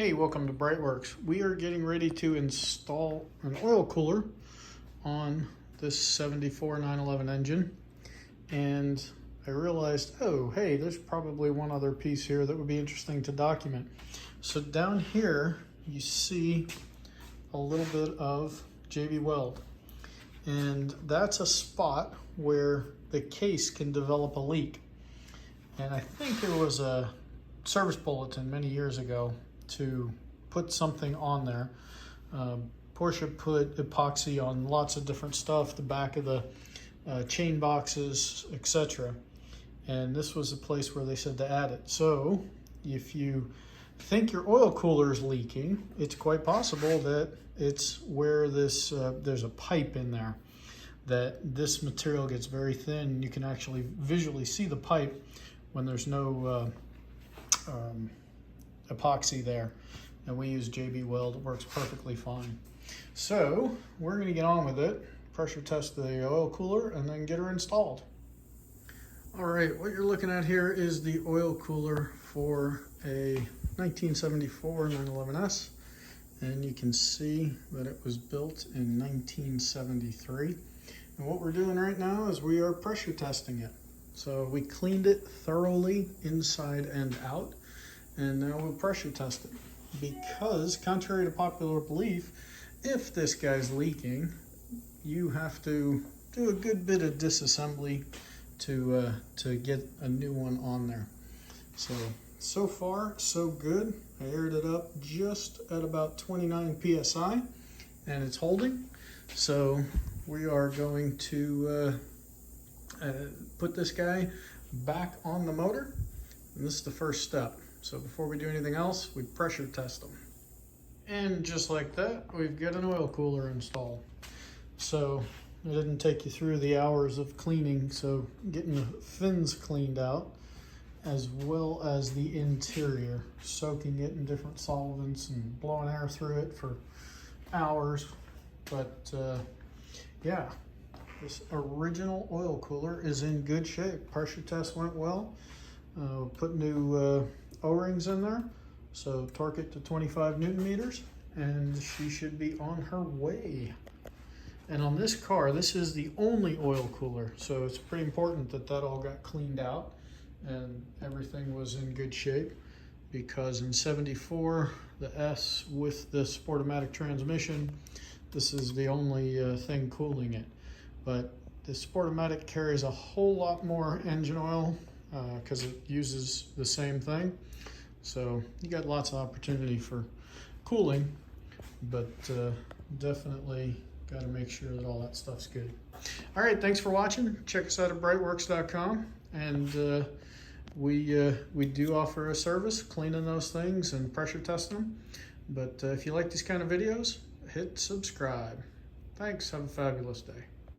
Hey, welcome to BreitWerks. We are getting ready to install an oil cooler on this 74 911 engine. And I realized, oh, hey, there's probably one other piece here that would be interesting to document. So down here, you see a little bit of JB Weld. And that's a spot where the case can develop a leak. And I think there was a service bulletin many years ago to put something on there. Porsche put epoxy on lots of different stuff, the back of the chain boxes, etc. And this was a place where they said to add it. So if you think your oil cooler is leaking, it's quite possible that it's where this there's a pipe in there, that this material gets very thin. You can actually visually see the pipe when there's no epoxy there, and we use JB Weld. It works perfectly fine. So we're going to get on with it, pressure test the oil cooler, and then get her installed. All right, what you're looking at here is the oil cooler for a 1974 911S, and you can see that it was built in 1973. And what we're doing right now is we are pressure testing it. So we cleaned it thoroughly inside and out, and now we'll pressure test it, because contrary to popular belief, if this guy's leaking, you have to do a good bit of disassembly to get a new one on there. So far so good. I aired it up just at about 29 psi, and it's holding. So we are going to put this guy back on the motor, and this is the first step. So before we do anything else, we pressure test them. And just like that, we've got an oil cooler installed. So I didn't take you through the hours of cleaning, so getting the fins cleaned out, as well as the interior, soaking it in different solvents and blowing air through it for hours. But yeah, this original oil cooler is in good shape. Pressure test went well. Put new O-rings in there, so torque it to 25 Newton meters, and she should be on her way. And on this car, this is the only oil cooler, so it's pretty important that that all got cleaned out and everything was in good shape, because in 74, the S with the Sportomatic transmission, this is the only thing cooling it. But the Sportomatic carries a whole lot more engine oil because it uses the same thing. So you got lots of opportunity for cooling, but definitely got to make sure that all that stuff's good. All right, thanks for watching. Check us out at BreitWerks.com, and we do offer a service cleaning those things and pressure testing them. But if you like these kind of videos, hit subscribe. Thanks. Have a fabulous day.